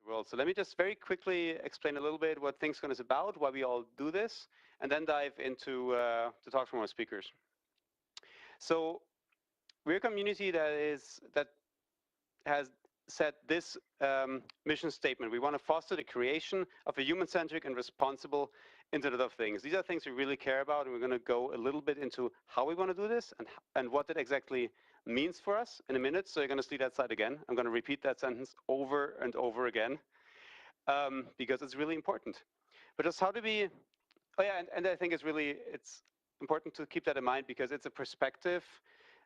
world. So let me just very quickly explain a little bit what ThingsCon is about, why we all do this, and then dive into the talks from our speakers. So we're a community that has set this mission statement. We want to foster the creation of a human-centric and responsible Internet of Things. These are things we really care about, and we're going to go a little bit into how we want to do this and what it exactly means for us in a minute. So you're going to see that slide again. I'm going to repeat that sentence over and over again because it's really important. But just how do we, oh yeah, and I think it's important to keep that in mind because it's a perspective,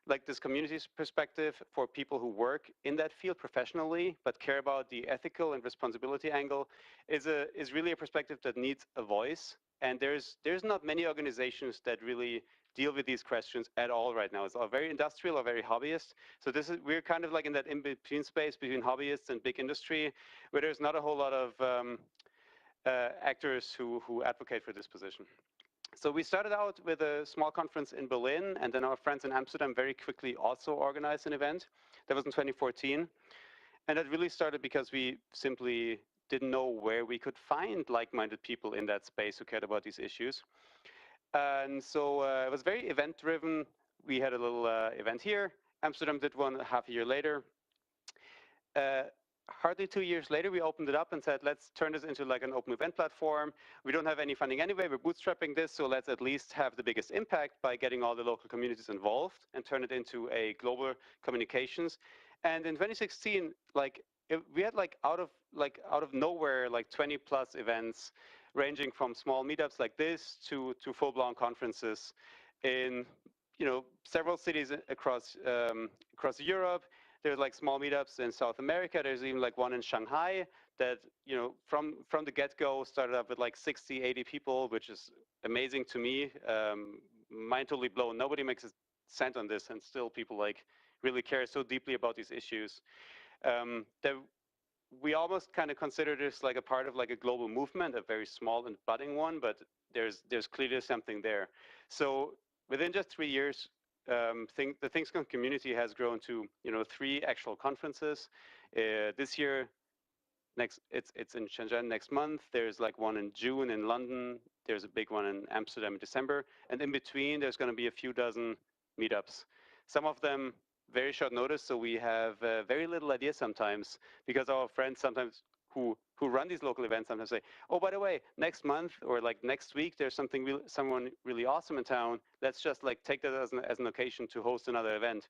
like this community's perspective for people who work in that field professionally, but care about the ethical and responsibility angle is really a perspective that needs a voice. And there's not many organizations that really deal with these questions at all right now. It's all very industrial or very hobbyist. So we're kind of like in that in-between space between hobbyists and big industry, where there's not a whole lot of actors who advocate for this position. So we started out with a small conference in Berlin, and then our friends in Amsterdam very quickly also organized an event. That was in 2014. And that really started because we simply didn't know where we could find like-minded people in that space who cared about these issues. And so it was very event-driven. We had a little event here. Amsterdam did one half a year later. Hardly 2 years later, we opened it up and said, let's turn this into like an open event platform. We don't have any funding anyway. We're bootstrapping this, so let's at least have the biggest impact by getting all the local communities involved and turn it into a global communications. And in 2016, we had out of nowhere, 20 plus events, ranging from small meetups like this to full-blown conferences in several cities across Europe. There's small meetups in South America. There's even one in Shanghai that, from the get-go started up with 60, 80 people, which is amazing to me. Mind totally blown. Nobody makes a cent on this, and still people really care so deeply about these issues. That we almost kind of consider this a part of a global movement, a very small and budding one, but there's clearly something there. So within just 3 years, the ThingsCon community has grown to 3 actual conferences. This year, it's in Shenzhen next month. There's one in June in London. There's a big one in Amsterdam in December, and in between there's going to be a few dozen meetups. Some of them very short notice, so we have very little idea sometimes, because our friends sometimes who run these local events sometimes say, oh, by the way, next month or next week, there's someone really awesome in town. Let's just take that as an occasion to host another event.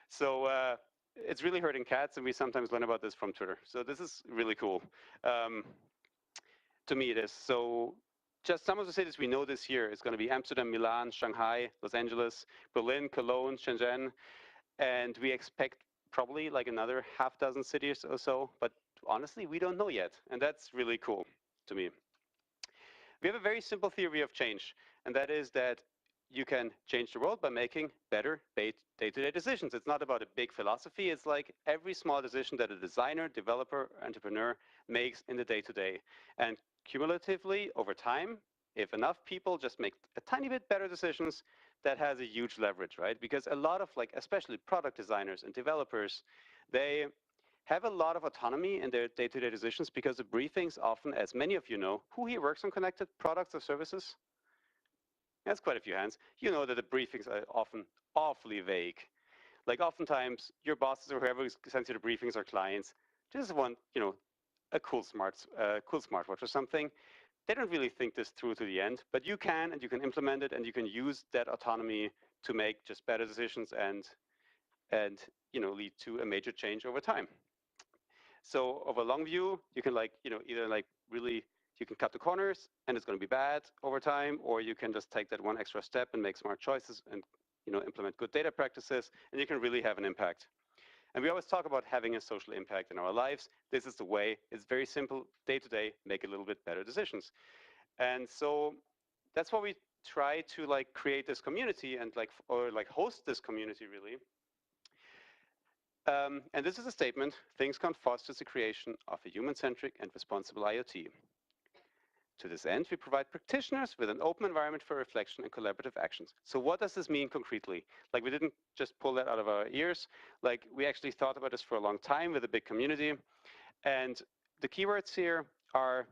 So it's really herding cats, and we sometimes learn about this from Twitter. So this is really cool. To me it is. So just some of the cities we know this year is going to be Amsterdam, Milan, Shanghai, Los Angeles, Berlin, Cologne, Shenzhen, and we expect probably another half dozen cities or so, but honestly, we don't know yet, and that's really cool to me. We have a very simple theory of change, and that is that you can change the world by making better day-to-day decisions. It's not about a big philosophy. It's every small decision that a designer, developer, entrepreneur makes in the day-to-day. And cumulatively, over time, if enough people just make a tiny bit better decisions, that has a huge leverage, right? Because a lot of especially product designers and developers, they have a lot of autonomy in their day-to-day decisions because the briefings often, as many of you know, who here works on connected products or services? That's quite a few hands. You know that the briefings are often awfully vague. Oftentimes, your bosses or whoever sends you the briefings are clients. Just want, a cool smartwatch or something. They don't really think this through to the end, but you can, and you can implement it, and you can use that autonomy to make just better decisions and lead to a major change over time. So over a long view, you can either really, you can cut the corners and it's going to be bad over time, or you can just take that one extra step and make smart choices and implement good data practices, and you can really have an impact. And we always talk about having a social impact in our lives. This is the way. It's very simple, day to day, make a little bit better decisions. And so that's why we try to create this community and host this community really. And this is a statement: ThingsCon fosters the creation of a human-centric and responsible IoT. To this end, we provide practitioners with an open environment for reflection and collaborative actions. So what does this mean concretely? We didn't just pull that out of our ears. We actually thought about this for a long time with a big community. And the keywords here are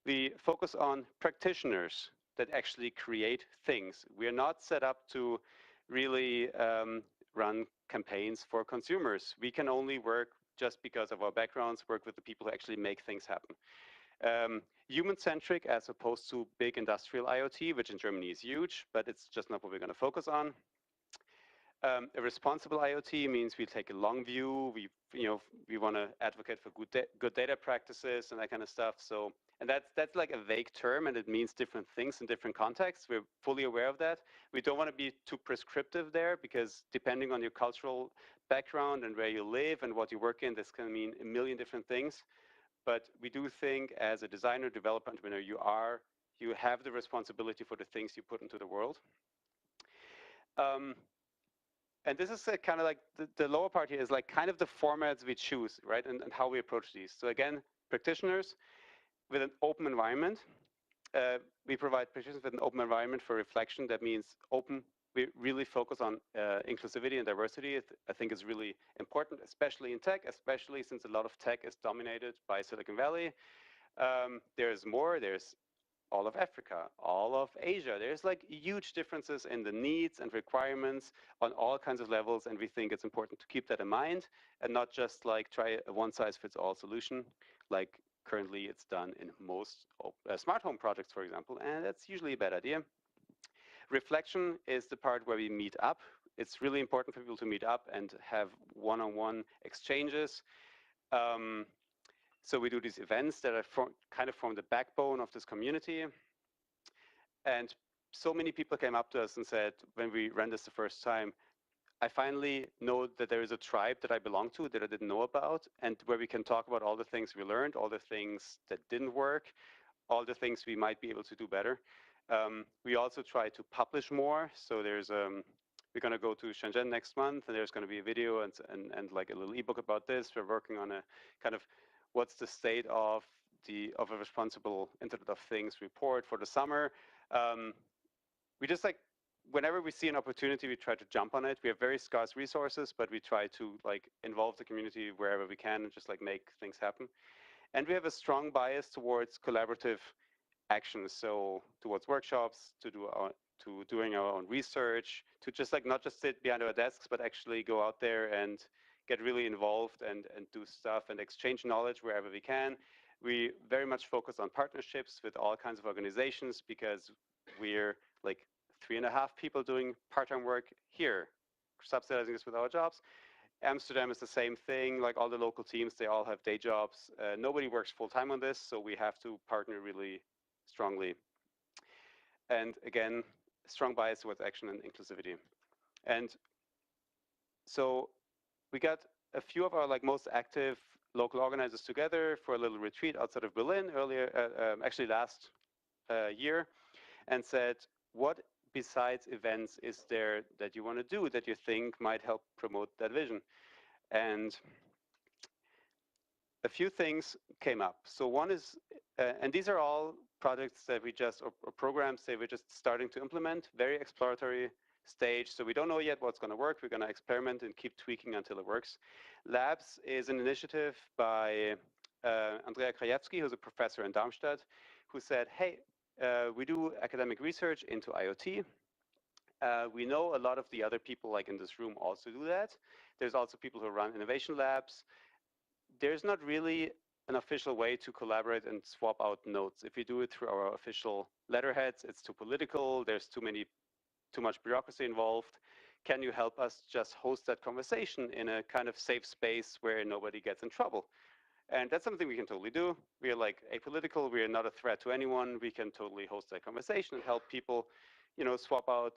we focus on practitioners that actually create things. We are not set up to really run campaigns for consumers. We can only work just because of our backgrounds, work with the people who actually make things happen. Human-centric as opposed to big industrial IoT, which in Germany is huge, but it's just not what we're going to focus on. A responsible IoT means we take a long view. We want to advocate for good data practices and that kind of stuff. So, and that's like a vague term, and it means different things in different contexts. We're fully aware of that. We don't want to be too prescriptive there, because depending on your cultural background and where you live and what you work in, this can mean a million different things. But we do think, as a designer, developer, entrepreneur, you have the responsibility for the things you put into the world. And this is kind of like the lower part here is like kind of the formats we choose, right? And how we approach these. So again, practitioners with an open environment. We provide practitioners with an open environment for reflection. That means open. We really focus on inclusivity and diversity. I think is really important, especially in tech, especially since a lot of tech is dominated by Silicon Valley. There's more. There's all of Africa, all of Asia. There's like huge differences in the needs and requirements on all kinds of levels, and we think it's important to keep that in mind and not just like try a one-size-fits-all solution, like currently it's done in most smart home projects, for example, and that's usually a bad idea. Reflection is the part where we meet up. It's really important for people to meet up and have one-on-one exchanges. So we do these events that are kind of form the backbone of this community. And so many people came up to us and said, when we ran this the first time, I finally know that there is a tribe that I belong to that I didn't know about, and where we can talk about all the things we learned, all the things that didn't work, all the things we might be able to do better. We also try to publish more. So there's we're going to go to Shenzhen next month, and there's going to be a video and like a little ebook about this. We're working on a kind of what's the state of a responsible Internet of Things report for the summer. We just like, whenever we see an opportunity, we try to jump on it. We have very scarce resources, but we try to like involve the community wherever we can and just like make things happen. And we have a strong bias towards collaborative actions. So towards workshops, to doing our own research, to just like not just sit behind our desks, but actually go out there and get really involved and do stuff and exchange knowledge wherever we can. We very much focus on partnerships with all kinds of organizations, because we're like 3.5 people doing part-time work here, subsidizing this with our jobs. Amsterdam is the same thing, like all the local teams, they all have day jobs. Nobody works full-time on this, so we have to partner really strongly. And again, strong bias towards action and inclusivity. And so we got a few of our like most active local organizers together for a little retreat outside of Berlin earlier, actually last year, and said, what besides events is there that you want to do that you think might help promote that vision? And a few things came up. So one is, and these are all projects that we just, or programs that we're just starting to implement, very exploratory stage. So we don't know yet what's going to work. We're going to experiment and keep tweaking until it works. Labs is an initiative by Andrea Krajewski, who's a professor in Darmstadt, who said, hey, we do academic research into IoT. We know a lot of the other people like in this room also do that. There's also people who run innovation labs. There's not really an official way to collaborate and swap out notes. If we do it through our official letterheads, it's too political. There's too much bureaucracy involved. Can you help us just host that conversation in a kind of safe space where nobody gets in trouble? And that's something we can totally do. We are like apolitical. We are not a threat to anyone. We can totally host that conversation and help people, swap out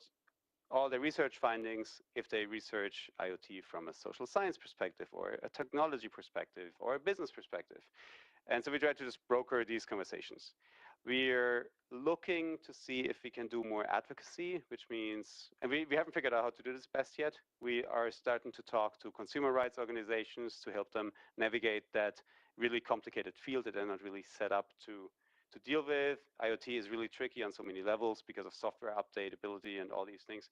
all the research findings if they research IoT from a social science perspective or a technology perspective or a business perspective. And so we try to just broker these conversations. We're looking to see if we can do more advocacy, which means, and we haven't figured out how to do this best yet. We are starting to talk to consumer rights organizations to help them navigate that really complicated field that they're not really set up to deal with. IoT is really tricky on so many levels because of software updatability and all these things.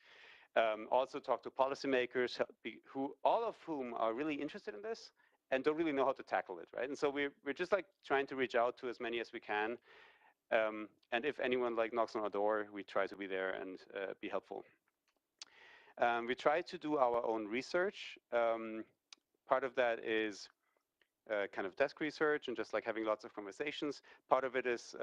Also talk to policymakers, all of whom are really interested in this and don't really know how to tackle it, right? And so we're just like trying to reach out to as many as we can. And if anyone like knocks on our door, we try to be there and be helpful. We try to do our own research. Part of that is kind of desk research and just like having lots of conversations. Part of it is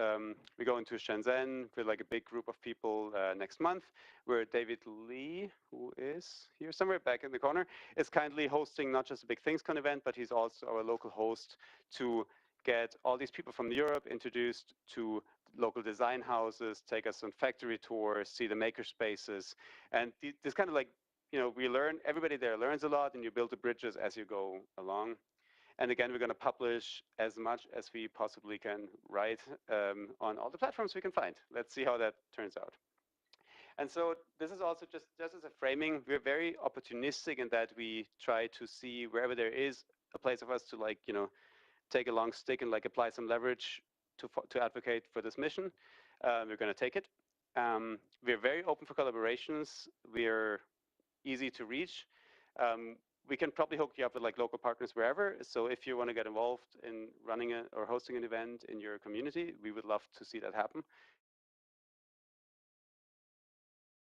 we go into Shenzhen with like a big group of people next month, where David Lee, who is here somewhere back in the corner, is kindly hosting not just a big ThingsCon event, but he's also our local host to get all these people from Europe introduced to local design houses, take us on factory tours, see the maker spaces, and this kind of like, we learn, everybody there learns a lot, and you build the bridges as you go along. And again, we're going to publish as much as we possibly can write on all the platforms we can find. Let's see how that turns out. And so this is also just as a framing, we're very opportunistic in that we try to see wherever there is a place of us to like, take a long stick and like apply some leverage to advocate for this mission. We're going to take it. We're very open for collaborations. We're easy to reach. We can probably hook you up with like local partners wherever. So if you want to get involved in running or hosting an event in your community, we would love to see that happen.